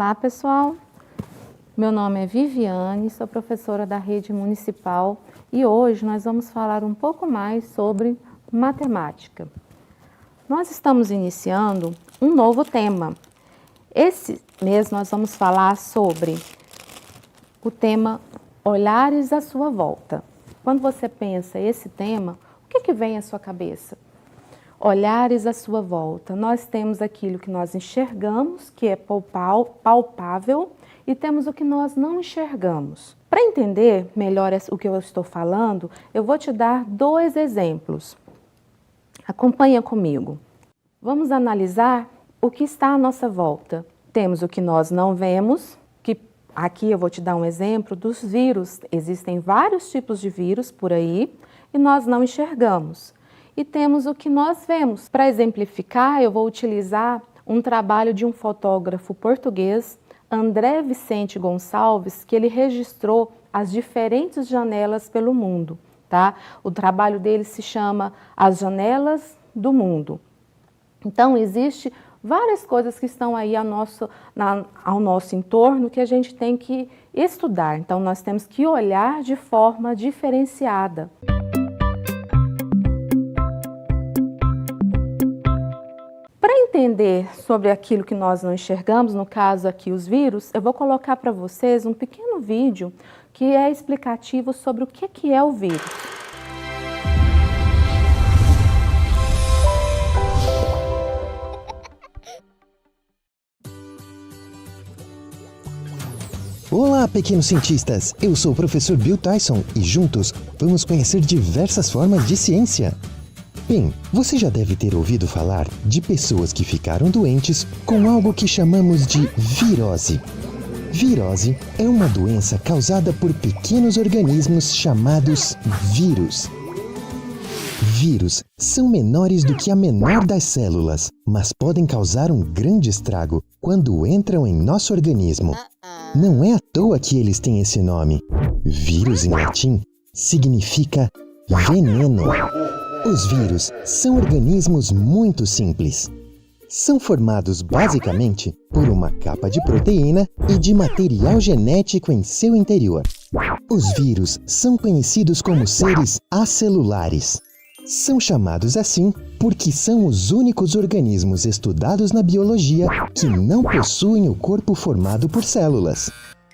Olá, pessoal. Meu nome é Viviane, sou professora da rede municipal e hoje nós vamos falar um pouco mais sobre matemática. Nós estamos iniciando um novo tema. Esse mês nós vamos falar sobre o tema Olhares à sua volta. Quando você pensa esse tema, o que vem à sua cabeça? Olhares à sua volta. Nós temos aquilo que nós enxergamos, que é palpável, e temos o que nós não enxergamos. Para entender melhor o que eu estou falando, eu vou te dar dois exemplos. Acompanha comigo. Vamos analisar o que está à nossa volta. Temos o que nós não vemos, que aqui eu vou te dar um exemplo dos vírus. Existem vários tipos de vírus por aí e nós não enxergamos. E temos o que nós vemos. Para exemplificar, eu vou utilizar um trabalho de um fotógrafo português, André Vicente Gonçalves, que ele registrou as diferentes janelas pelo mundo, tá? O trabalho dele se chama As Janelas do Mundo. Então, existe várias coisas que estão aí ao nosso entorno que a gente tem que estudar. Então, nós temos que olhar de forma diferenciada. Para entender sobre aquilo que nós não enxergamos, no caso aqui os vírus, eu vou colocar para vocês um pequeno vídeo que é explicativo sobre o que é o vírus. Olá, pequenos cientistas! Eu sou o professor Bill Tyson e juntos vamos conhecer diversas formas de ciência. Bem, você já deve ter ouvido falar de pessoas que ficaram doentes com algo que chamamos de virose. Virose é uma doença causada por pequenos organismos chamados vírus. Vírus são menores do que a menor das células, mas podem causar um grande estrago quando entram em nosso organismo. Não é à toa que eles têm esse nome. Vírus em latim significa veneno. Os vírus são organismos muito simples. São formados basicamente por uma capa de proteína e de material genético em seu interior. Os vírus são conhecidos como seres acelulares. São chamados assim porque são os únicos organismos estudados na biologia que não possuem o corpo formado por células.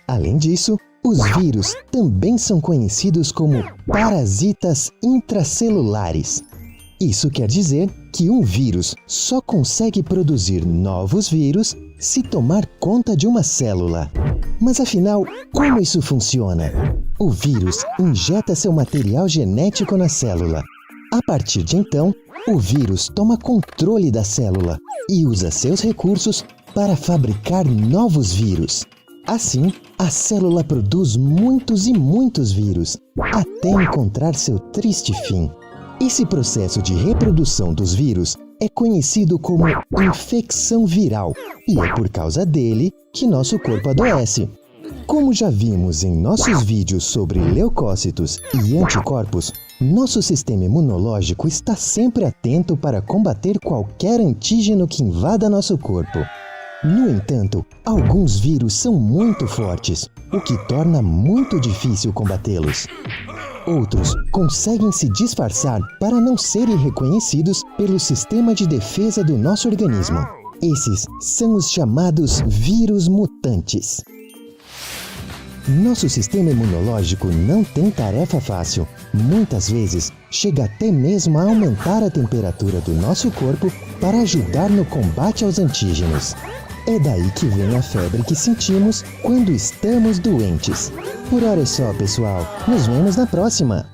Além disso, os vírus também são conhecidos como parasitas intracelulares. Isso quer dizer que um vírus só consegue produzir novos vírus se tomar conta de uma célula. Mas afinal, como isso funciona? O vírus injeta seu material genético na célula. A partir de então, o vírus toma controle da célula e usa seus recursos para fabricar novos vírus. Assim, a célula produz muitos e muitos vírus, até encontrar seu triste fim. Esse processo de reprodução dos vírus é conhecido como infecção viral, e é por causa dele que nosso corpo adoece. Como já vimos em nossos vídeos sobre leucócitos e anticorpos, nosso sistema imunológico está sempre atento para combater qualquer antígeno que invada nosso corpo. No entanto, alguns vírus são muito fortes, o que torna muito difícil combatê-los. Outros conseguem se disfarçar para não serem reconhecidos pelo sistema de defesa do nosso organismo. Esses são os chamados vírus mutantes. Nosso sistema imunológico não tem tarefa fácil. Muitas vezes, chega até mesmo a aumentar a temperatura do nosso corpo para ajudar no combate aos antígenos. É daí que vem a febre que sentimos quando estamos doentes. Por hora é só, pessoal. Nos vemos na próxima!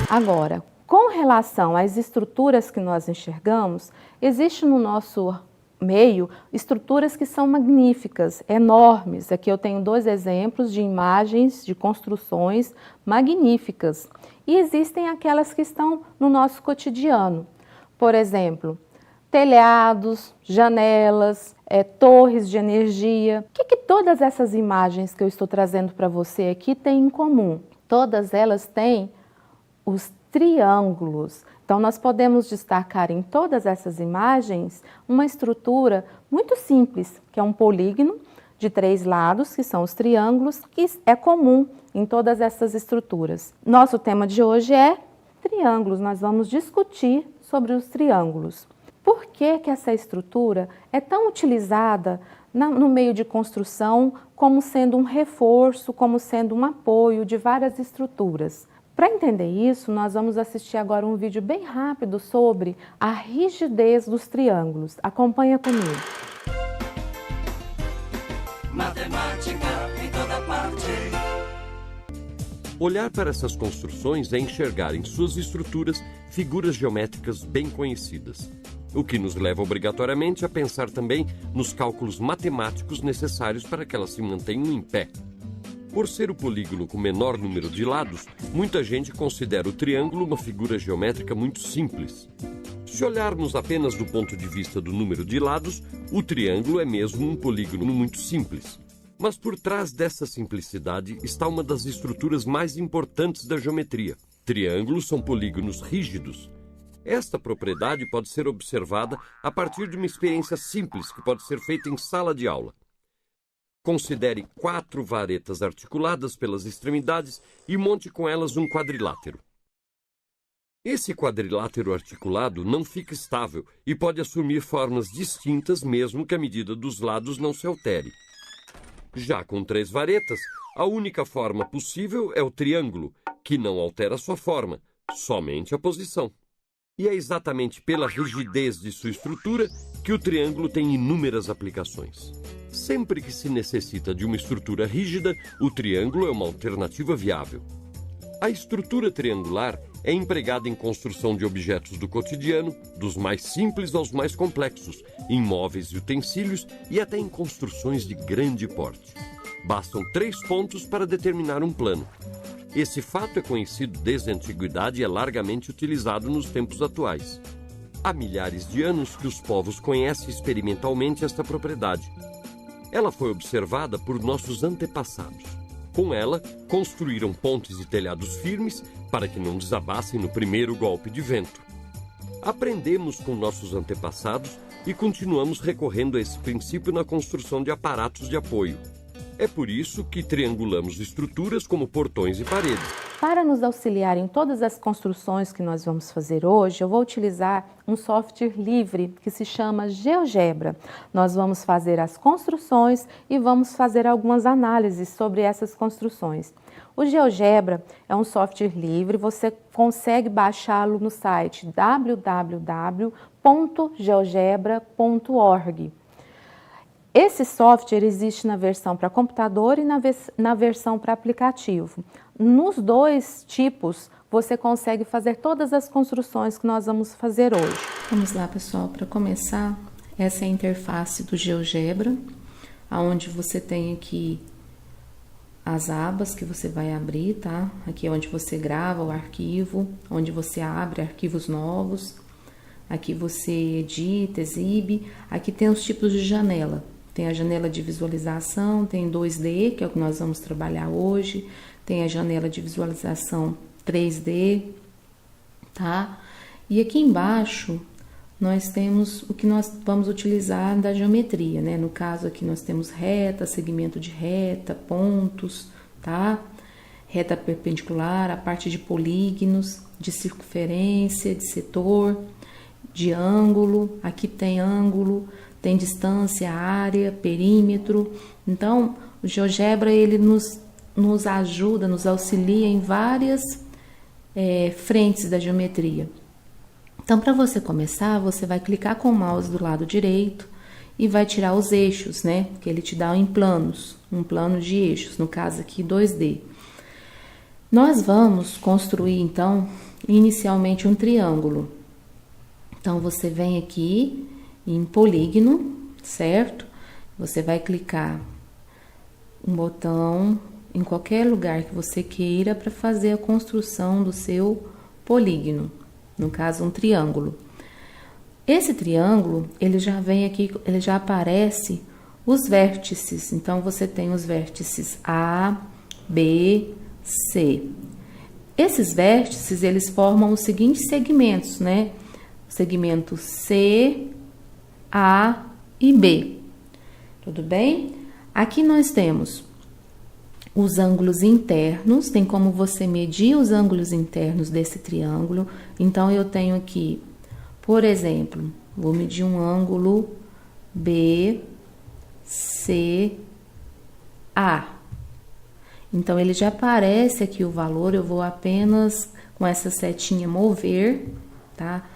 Agora, com relação às estruturas que nós enxergamos, existe no nosso meio estruturas que são magníficas, enormes. Aqui eu tenho dois exemplos de imagens de construções magníficas. E existem aquelas que estão no nosso cotidiano. Por exemplo, telhados, janelas, torres de energia. O que todas essas imagens que eu estou trazendo para você aqui têm em comum? Todas elas têm os triângulos. Então, nós podemos destacar em todas essas imagens uma estrutura muito simples, que é um polígono de 3 lados, que são os triângulos, que é comum em todas essas estruturas. Nosso tema de hoje é triângulos. Nós vamos discutir sobre os triângulos. Por que que essa estrutura é tão utilizada no meio de construção como sendo um reforço, como sendo um apoio de várias estruturas? Para entender isso, nós vamos assistir agora um vídeo bem rápido sobre a rigidez dos triângulos. Acompanha comigo. Matemática em toda parte. Olhar para essas construções é enxergar em suas estruturas figuras geométricas bem conhecidas, o que nos leva obrigatoriamente a pensar também nos cálculos matemáticos necessários para que elas se mantenham em pé. Por ser o polígono com menor número de lados, muita gente considera o triângulo uma figura geométrica muito simples. Se olharmos apenas do ponto de vista do número de lados, o triângulo é mesmo um polígono muito simples. Mas por trás dessa simplicidade está uma das estruturas mais importantes da geometria. Triângulos são polígonos rígidos. Esta propriedade pode ser observada a partir de uma experiência simples que pode ser feita em sala de aula. Considere 4 varetas articuladas pelas extremidades e monte com elas um quadrilátero. Esse quadrilátero articulado não fica estável e pode assumir formas distintas mesmo que a medida dos lados não se altere. Já com 3 varetas, a única forma possível é o triângulo, que não altera sua forma, somente a posição. E é exatamente pela rigidez de sua estrutura que o triângulo tem inúmeras aplicações. Sempre que se necessita de uma estrutura rígida, o triângulo é uma alternativa viável. A estrutura triangular é empregada em construção de objetos do cotidiano, dos mais simples aos mais complexos, em móveis e utensílios e até em construções de grande porte. Bastam 3 pontos para determinar um plano. Esse fato é conhecido desde a antiguidade e é largamente utilizado nos tempos atuais. Há milhares de anos que os povos conhecem experimentalmente esta propriedade. Ela foi observada por nossos antepassados. Com ela, construíram pontes e telhados firmes para que não desabassem no primeiro golpe de vento. Aprendemos com nossos antepassados e continuamos recorrendo a esse princípio na construção de aparatos de apoio. É por isso que triangulamos estruturas como portões e paredes. Para nos auxiliar em todas as construções que nós vamos fazer hoje, eu vou utilizar um software livre que se chama GeoGebra. Nós vamos fazer as construções e vamos fazer algumas análises sobre essas construções. O GeoGebra é um software livre, você consegue baixá-lo no site www.geogebra.org. Esse software existe na versão para computador e na versão para aplicativo. Nos 2 tipos, você consegue fazer todas as construções que nós vamos fazer hoje. Vamos lá, pessoal, para começar, essa é a interface do GeoGebra, onde você tem aqui as abas que você vai abrir, tá? Aqui é onde você grava o arquivo, onde você abre arquivos novos, aqui você edita, exibe, aqui tem os tipos de janela. Tem a janela de visualização, tem 2D, que é o que nós vamos trabalhar hoje, tem a janela de visualização 3D, tá? E aqui embaixo nós temos o que nós vamos utilizar da geometria, né? No caso aqui nós temos reta, segmento de reta, pontos, tá? Reta perpendicular, a parte de polígonos, de circunferência, de setor, de ângulo, aqui tem ângulo, tem distância, área, perímetro. Então, o GeoGebra ele nos ajuda, nos auxilia em várias frentes da geometria. Então, para você começar, você vai clicar com o mouse do lado direito e vai tirar os eixos, né? Que ele te dá em planos, um plano de eixos, no caso aqui 2D. Nós vamos construir, então, inicialmente um triângulo. Então, você vem aqui em polígono, certo? Você vai clicar um botão em qualquer lugar que você queira para fazer a construção do seu polígono, no caso um triângulo. Esse triângulo, ele já vem aqui, ele já aparece os vértices. Então você tem os vértices A, B, C. Esses vértices, eles formam os seguintes segmentos, né? Segmento C, A e B. Tudo bem? Aqui nós temos os ângulos internos, tem como você medir os ângulos internos desse triângulo. Então, eu tenho aqui, por exemplo, vou medir um ângulo BCA. Então, ele já aparece aqui o valor, eu vou apenas com essa setinha mover, tá?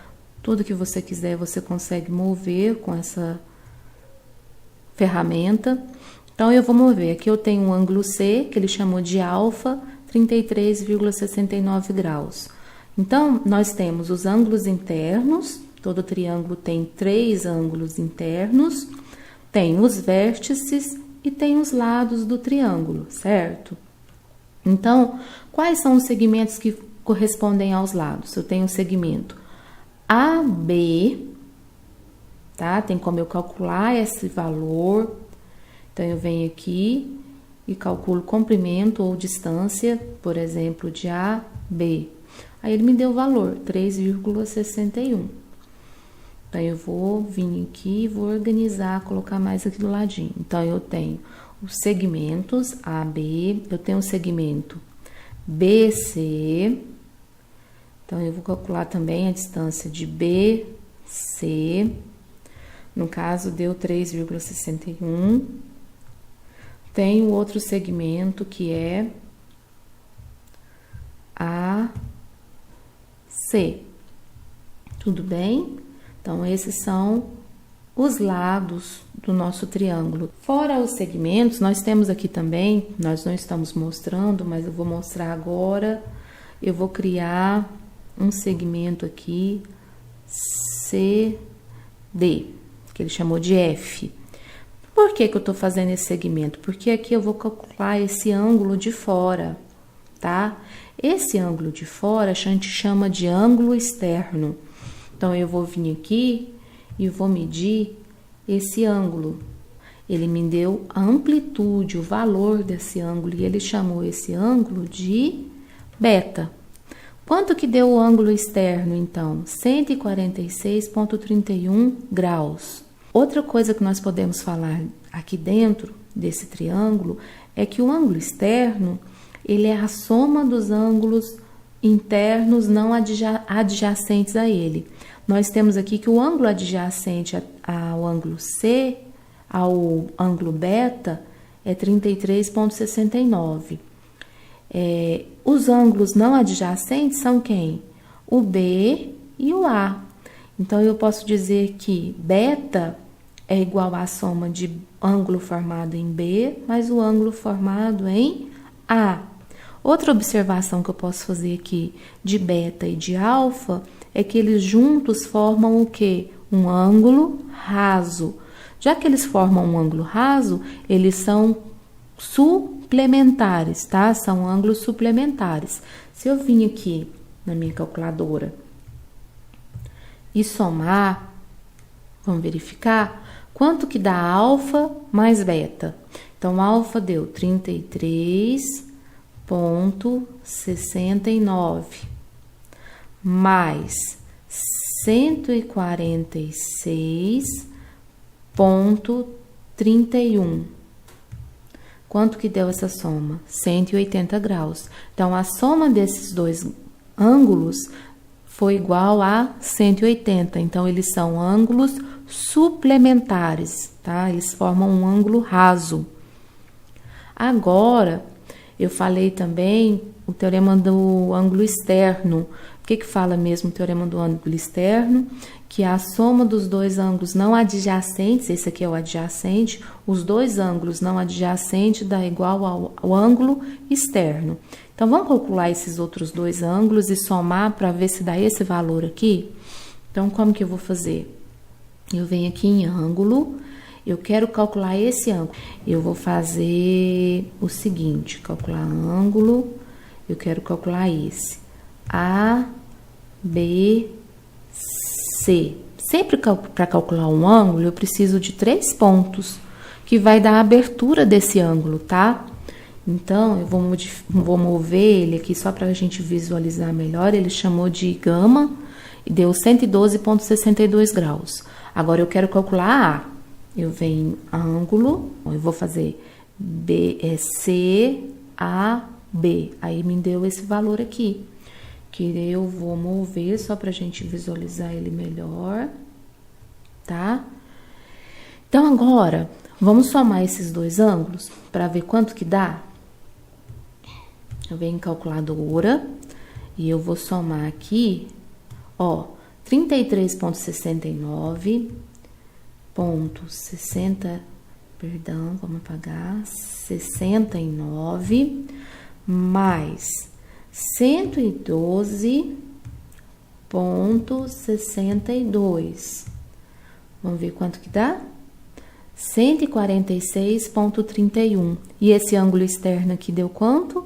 Tudo que você quiser, você consegue mover com essa ferramenta. Então, eu vou mover. Aqui eu tenho um ângulo C, que ele chamou de alfa, 33,69 graus. Então, nós temos os ângulos internos, todo triângulo tem 3 ângulos internos, tem os vértices e tem os lados do triângulo, certo? Então, quais são os segmentos que correspondem aos lados? Eu tenho o segmento AB, tá? Tem como eu calcular esse valor. Então, eu venho aqui e calculo comprimento ou distância, por exemplo, de A, B. Aí, ele me deu o valor, 3,61. Então, eu vou vir aqui, vou organizar, colocar mais aqui do ladinho. Então, eu tenho os segmentos AB, eu tenho o segmento BC. Então, eu vou calcular também a distância de BC. No caso, deu 3,61. Tem o outro segmento que é AC. Tudo bem? Então, esses são os lados do nosso triângulo. Fora os segmentos, nós temos aqui também, nós não estamos mostrando, mas eu vou mostrar agora. Eu vou criar um segmento aqui, CD, que ele chamou de F. Por que que eu tô fazendo esse segmento? Porque aqui eu vou calcular esse ângulo de fora, tá? Esse ângulo de fora a gente chama de ângulo externo. Então, eu vou vir aqui e vou medir esse ângulo. Ele me deu a amplitude, o valor desse ângulo, e ele chamou esse ângulo de beta. Quanto que deu o ângulo externo, então? 146,31 graus. Outra coisa que nós podemos falar aqui dentro desse triângulo é que o ângulo externo, ele é a soma dos ângulos internos não adjacentes a ele. Nós temos aqui que o ângulo adjacente ao ângulo C, ao ângulo beta, é 33,69. Os ângulos não adjacentes são quem? O B e o A. Então, eu posso dizer que beta é igual à soma de ângulo formado em B mais o ângulo formado em A. Outra observação que eu posso fazer aqui de beta e de alfa é que eles juntos formam o quê? Um ângulo raso. Já que eles formam um ângulo raso, eles são suplementares, tá? São ângulos suplementares. Se eu vim aqui na minha calculadora e somar, vamos verificar quanto que dá alfa mais beta. Então, alfa deu 33,69 mais 146,31. Quanto que deu essa soma? 180 graus. Então, a soma desses dois ângulos foi igual a 180. Então, eles são ângulos suplementares, tá? Eles formam um ângulo raso. Agora, eu falei também o teorema do ângulo externo. O que que fala mesmo o teorema do ângulo externo? Que a soma dos dois ângulos não adjacentes, esse aqui é o adjacente, os dois ângulos não adjacentes dá igual ao ângulo externo. Então, vamos calcular esses outros dois ângulos e somar para ver se dá esse valor aqui? Então, como que eu vou fazer? Eu venho aqui em ângulo, eu quero calcular esse ângulo. Eu vou fazer o seguinte, calcular ângulo, eu quero calcular esse. A, B, C. Sempre para calcular um ângulo, eu preciso de 3 pontos, que vai dar a abertura desse ângulo, tá? Então, eu vou mover ele aqui só para a gente visualizar melhor. Ele chamou de gama e deu 112,62 graus. Agora, eu quero calcular A. Eu venho ângulo, eu vou fazer CAB. Aí, me deu esse valor aqui, que eu vou mover só para a gente visualizar ele melhor, tá? Então, agora, vamos somar esses dois ângulos para ver quanto que dá. Eu venho em calculadora e eu vou somar aqui, ó, 33,69,60, perdão, vamos apagar, 69 mais 112,62. Vamos ver quanto que dá? 146,31. E esse ângulo externo aqui deu quanto?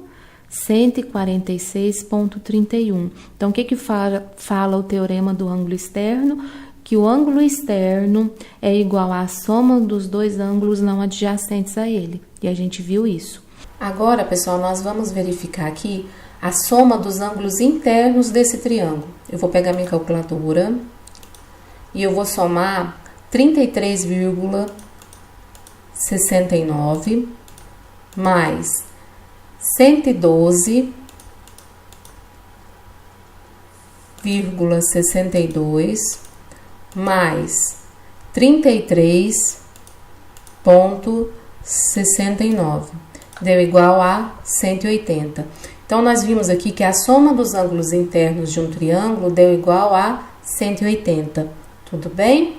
146,31. Então, o que fala o teorema do ângulo externo? Que o ângulo externo é igual à soma dos dois ângulos não adjacentes a ele. E a gente viu isso. Agora, pessoal, nós vamos verificar aqui a soma dos ângulos internos desse triângulo. Eu vou pegar minha calculadora e eu vou somar 33,69 mais 112,62 mais 33,69. Deu igual a 180. Então, nós vimos aqui que a soma dos ângulos internos de um triângulo deu igual a 180. Tudo bem?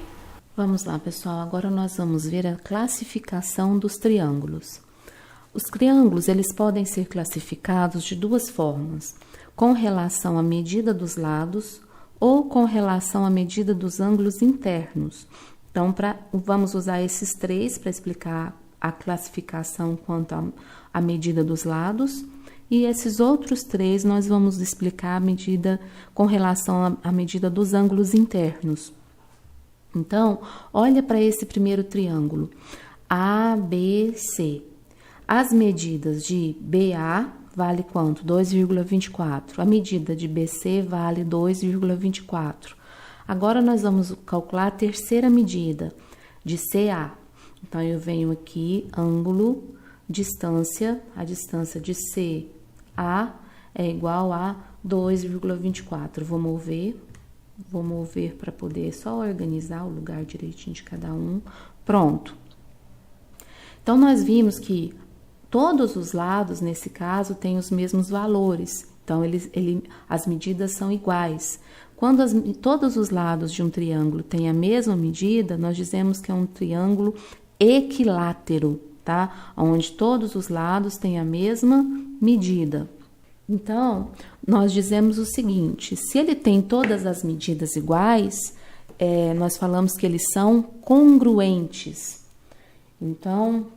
Vamos lá, pessoal. Agora nós vamos ver a classificação dos triângulos. Os triângulos, eles podem ser classificados de duas formas: com relação à medida dos lados ou com relação à medida dos ângulos internos. Então, vamos usar esses três para explicar a classificação quanto à medida dos lados, e esses outros três nós vamos explicar a medida com relação à medida dos ângulos internos. Então, olha para esse primeiro triângulo, ABC. As medidas de BA vale quanto? 2,24. A medida de BC vale 2,24. Agora, nós vamos calcular a terceira medida de CA. Então, eu venho aqui, ângulo, distância, a distância de CA é igual a 2,24. Vou mover para poder só organizar o lugar direitinho de cada um. Pronto. Então, nós vimos que todos os lados, nesse caso, têm os mesmos valores. Então, as medidas são iguais. Quando todos os lados de um triângulo têm a mesma medida, nós dizemos que é um triângulo equilátero, tá? Onde todos os lados têm a mesma medida. Então, nós dizemos o seguinte: se ele tem todas as medidas iguais, nós falamos que eles são congruentes. Então,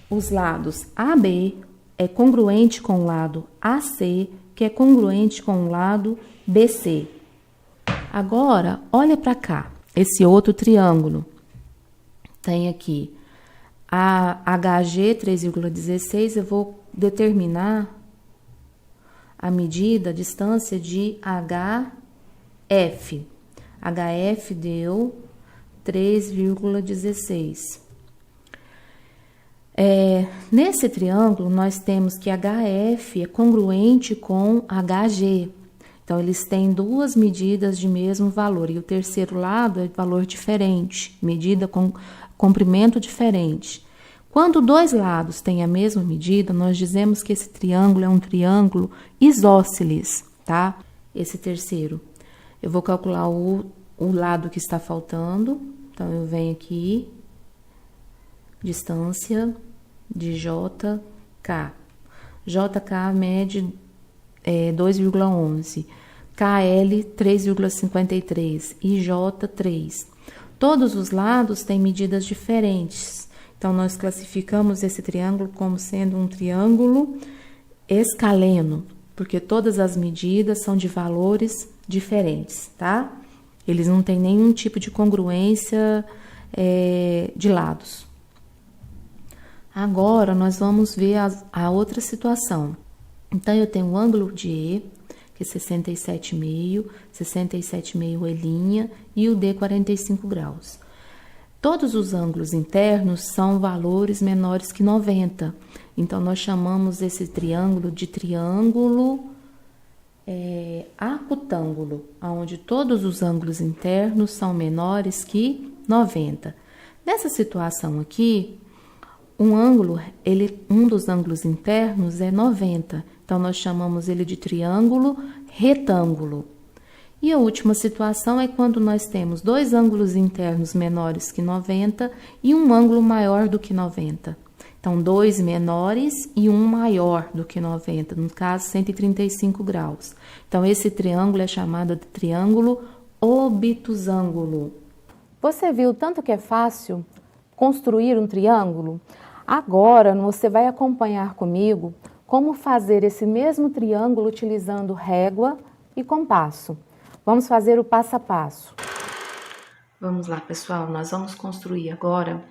os lados AB é congruente com o lado AC, que é congruente com o lado BC. Agora, olha para cá, esse outro triângulo. Tem aqui a HG 3,16, eu vou determinar a medida, a distância de HF. HF deu 3,16. Nesse triângulo, nós temos que HF é congruente com HG. Então, eles têm duas medidas de mesmo valor. E o terceiro lado é valor diferente, medida com comprimento diferente. Quando dois lados têm a mesma medida, nós dizemos que esse triângulo é um triângulo isósceles, tá? Esse terceiro. Eu vou calcular o lado que está faltando. Então, eu venho aqui, distância de JK. JK mede 2,11. KL 3,53 e J 3. Todos os lados têm medidas diferentes. Então, nós classificamos esse triângulo como sendo um triângulo escaleno, porque todas as medidas são de valores diferentes, tá? Eles não têm nenhum tipo de congruência de lados. Agora, nós vamos ver a outra situação. Então, eu tenho o ângulo de E, que é 67,5, 67,5 é linha, e o D, 45 graus. Todos os ângulos internos são valores menores que 90. Então, nós chamamos esse triângulo de triângulo acutângulo, onde todos os ângulos internos são menores que 90. Nessa situação aqui, um dos ângulos internos é 90. Então, nós chamamos ele de triângulo retângulo. E a última situação é quando nós temos dois ângulos internos menores que 90 e um ângulo maior do que 90. Então, dois menores e um maior do que 90, no caso, 135 graus. Então, esse triângulo é chamado de triângulo obtusângulo. Você viu tanto que é fácil construir um triângulo? Agora, você vai acompanhar comigo como fazer esse mesmo triângulo utilizando régua e compasso. Vamos fazer o passo a passo. Vamos lá, pessoal, nós vamos construir agora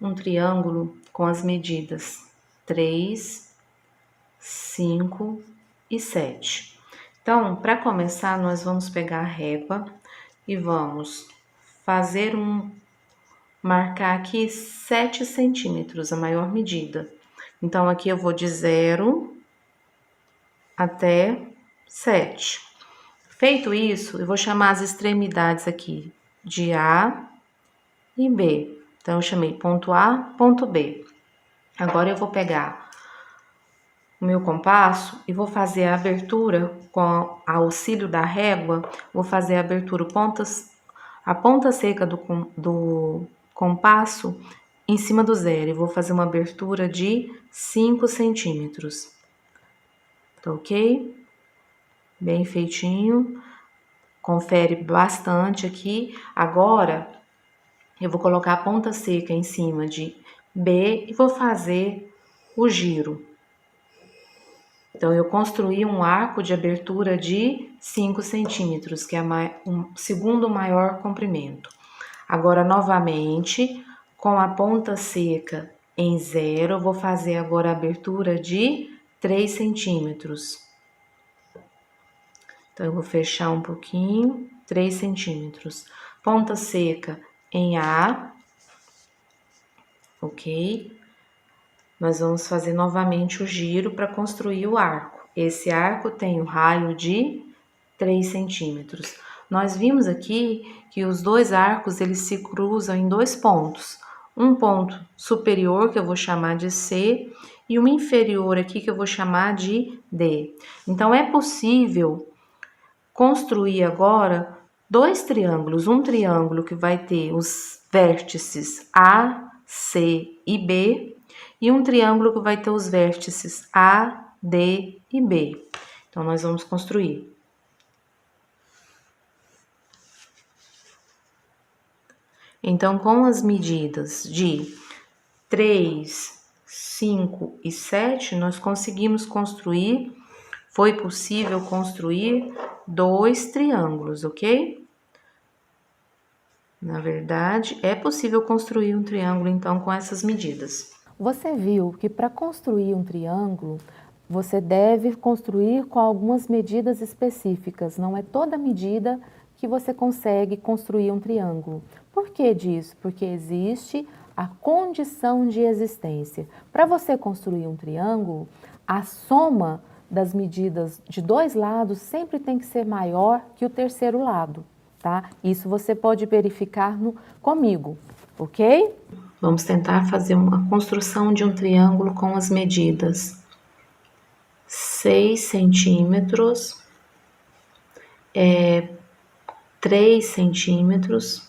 um triângulo com as medidas 3, 5 e 7. Então, para começar, nós vamos pegar a régua e vamos marcar aqui 7 centímetros, a maior medida. Então, aqui eu vou de 0 até 7. Feito isso, eu vou chamar as extremidades aqui de A e B. Então, eu chamei ponto A, ponto B. Agora, eu vou pegar o meu compasso e vou fazer a abertura com auxílio da régua. Vou fazer a abertura a ponta seca do compasso em cima do zero. E vou fazer uma abertura de 5 centímetros. Tá ok? Bem feitinho. Confere bastante aqui. Agora, eu vou colocar a ponta seca em cima de B e vou fazer o giro. Então, eu construí um arco de abertura de 5 centímetros, que é o segundo maior comprimento. Agora, novamente, com a ponta seca em 0, eu vou fazer agora a abertura de 3 centímetros. Então, eu vou fechar um pouquinho, 3 centímetros. Ponta seca em A, ok? Nós vamos fazer novamente o giro para construir o arco. Esse arco tem o raio de 3 centímetros. Nós vimos aqui que os dois arcos, eles se cruzam em 2 pontos. Um ponto superior, que eu vou chamar de C, e um inferior aqui, que eu vou chamar de D. Então, é possível construir agora 2 triângulos. Um triângulo que vai ter os vértices A, C e B, e um triângulo que vai ter os vértices A, D e B. Então, nós vamos construir. Então, com as medidas de 3, 5 e 7, nós conseguimos construir, foi possível construir 2 triângulos, ok? Na verdade, é possível construir um triângulo, então, com essas medidas. Você viu que para construir um triângulo, você deve construir com algumas medidas específicas. Não é toda medida que você consegue construir um triângulo. Por que disso? Porque existe a condição de existência. Para você construir um triângulo, a soma das medidas de 2 lados sempre tem que ser maior que o terceiro lado, tá? Isso você pode verificar comigo, ok? Vamos tentar fazer uma construção de um triângulo com as medidas 6 centímetros, 3 centímetros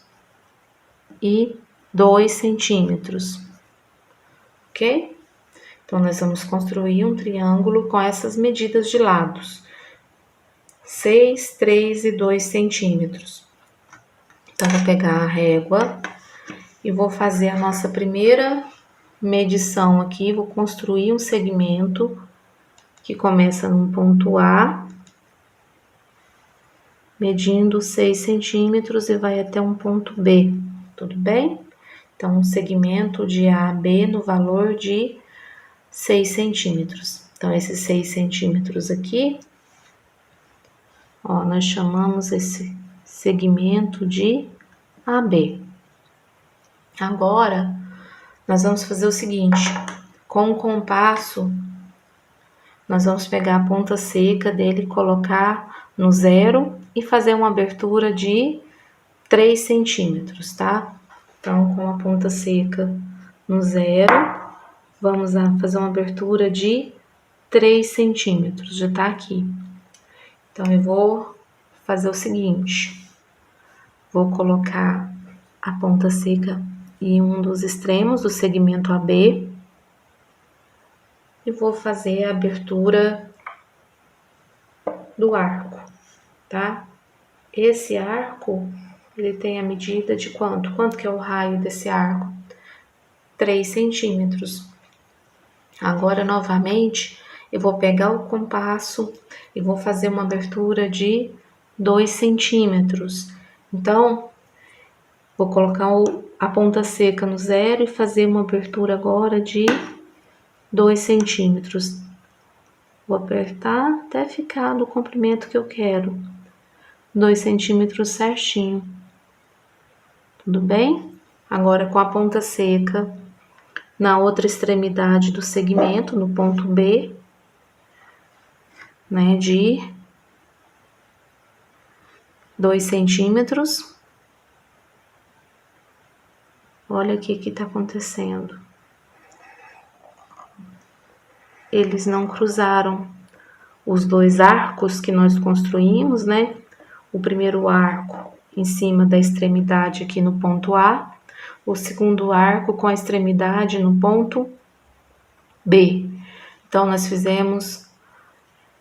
e 2 centímetros, ok? Então, nós vamos construir um triângulo com essas medidas de lados, 6, 3 e 2 centímetros. Então, vou pegar a régua e vou fazer a nossa primeira medição aqui, vou construir um segmento que começa no ponto A, medindo 6 centímetros e vai até um ponto B, tudo bem? Então, um segmento de A a B no valor de 6 centímetros. Então, esses 6 centímetros aqui, ó, nós chamamos esse segmento de AB. Agora, nós vamos fazer o seguinte, com o compasso, nós vamos pegar a ponta seca dele, colocar no zero e fazer uma abertura de 3 centímetros, tá? Então, com a ponta seca no zero, vamos fazer uma abertura de 3 centímetros, já tá aqui. Então, eu vou fazer o seguinte, vou colocar a ponta seca em um dos extremos do segmento AB e vou fazer a abertura do arco, tá? Esse arco, ele tem a medida de quanto? Quanto que é o raio desse arco? 3 centímetros. Agora, novamente, eu vou pegar o compasso e vou fazer uma abertura de 2 centímetros. Então, vou colocar a ponta seca no zero e fazer uma abertura agora de 2 centímetros. Vou apertar até ficar do comprimento que eu quero. 2 centímetros certinho. Tudo bem? Agora, com a ponta seca na outra extremidade do segmento, no ponto B, né, de 2 centímetros. Olha o que tá acontecendo. Eles não cruzaram os dois arcos que nós construímos, né? O primeiro arco em cima da extremidade aqui no ponto A, o segundo arco com a extremidade no ponto B. Então, nós fizemos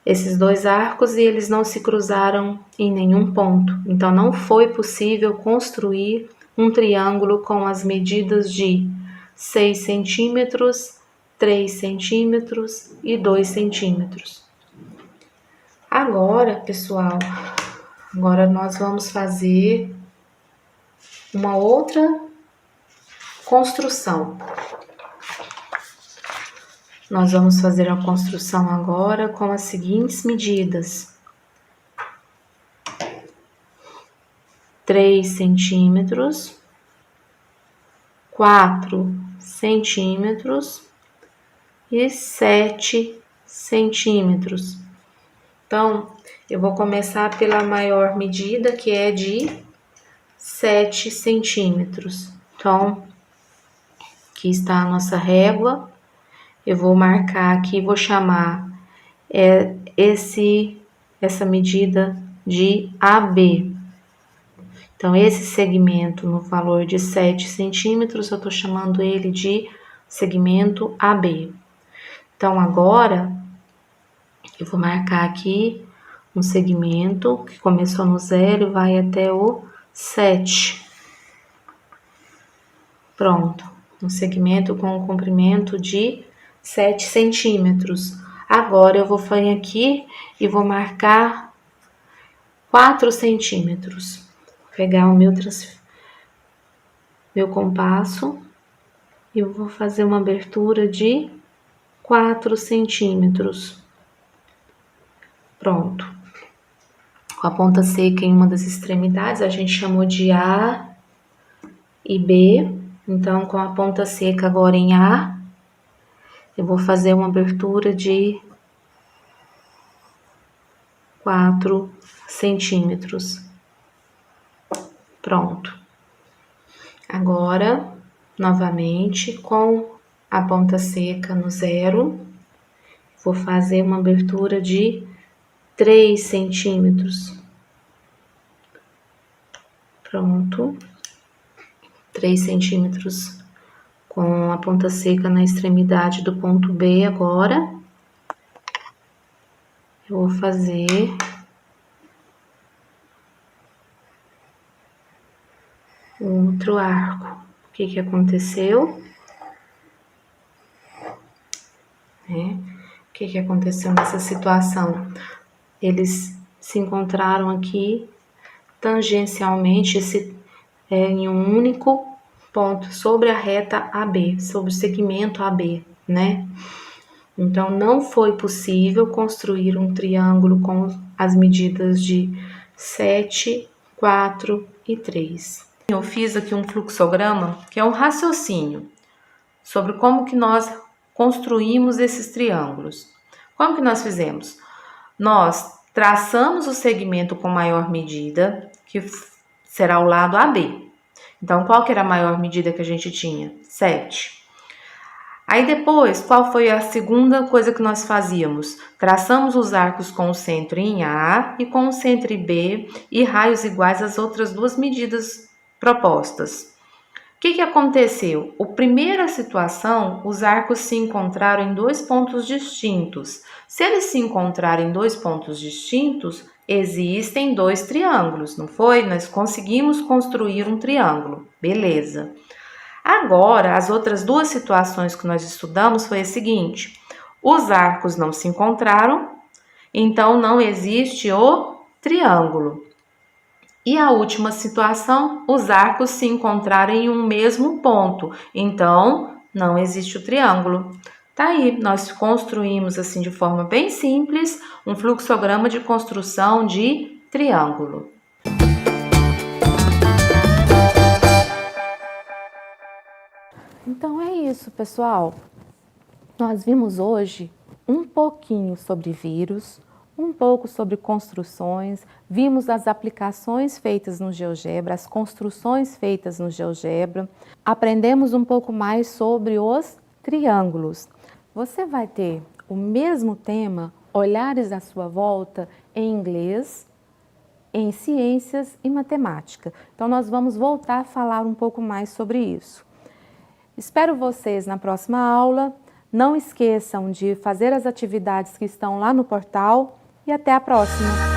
esses dois arcos e eles não se cruzaram em nenhum ponto. Então, não foi possível construir um triângulo com as medidas de 6 centímetros, 3 centímetros e 2 centímetros. Agora, pessoal, agora nós vamos fazer uma outra construção. Nós vamos fazer a construção agora com as seguintes medidas: 3 centímetros, 4 centímetros e 7 centímetros. Então, eu vou começar pela maior medida, que é de 7 centímetros. Então, aqui está a nossa régua. Eu vou marcar aqui, vou chamar essa medida de AB. Então, esse segmento no valor de 7 centímetros, eu tô chamando ele de segmento AB. Então, agora, eu vou marcar aqui um segmento que começou no 0 e vai até o 7. Pronto, um segmento com um comprimento de 7 centímetros. Agora, eu vou vir aqui e vou marcar 4 centímetros. Vou pegar o meu compasso e eu vou fazer uma abertura de 4 centímetros. Pronto. Com a ponta seca em uma das extremidades, a gente chamou de A e B. Então, com a ponta seca agora em A, eu vou fazer uma abertura de 4 centímetros. Pronto. Agora, novamente, com a ponta seca no 0, vou fazer uma abertura de 3 centímetros. Pronto. 3 centímetros com a ponta seca na extremidade do ponto B agora. Eu vou fazer outro arco. O que aconteceu? O que aconteceu nessa situação? Eles se encontraram aqui tangencialmente em um único pontos sobre a reta AB, sobre o segmento AB, né? Então, não foi possível construir um triângulo com as medidas de 7, 4 e 3. Eu fiz aqui um fluxograma, que é um raciocínio sobre como que nós construímos esses triângulos. Como que nós fizemos? Nós traçamos o segmento com maior medida, que será o lado AB. Então, qual que era a maior medida que a gente tinha? 7. Aí depois, qual foi a segunda coisa que nós fazíamos? Traçamos os arcos com o centro em A e com o centro em B e raios iguais às outras duas medidas propostas. O que aconteceu? A primeira situação, os arcos se encontraram em dois pontos distintos. Se eles se encontrarem em dois pontos distintos, existem dois triângulos, não foi? Nós conseguimos construir um triângulo, beleza. Agora, as outras duas situações que nós estudamos foi a seguinte: os arcos não se encontraram, então não existe o triângulo. E a última situação, os arcos se encontraram em um mesmo ponto, então não existe o triângulo. Tá aí, nós construímos assim de forma bem simples um fluxograma de construção de triângulo. Então é isso, pessoal. Nós vimos hoje um pouquinho sobre vírus, um pouco sobre construções, vimos as aplicações feitas no GeoGebra, as construções feitas no GeoGebra, aprendemos um pouco mais sobre os triângulos. Você vai ter o mesmo tema, Olhares à Sua Volta, em inglês, em ciências e matemática. Então nós vamos voltar a falar um pouco mais sobre isso. Espero vocês na próxima aula. Não esqueçam de fazer as atividades que estão lá no portal e até a próxima!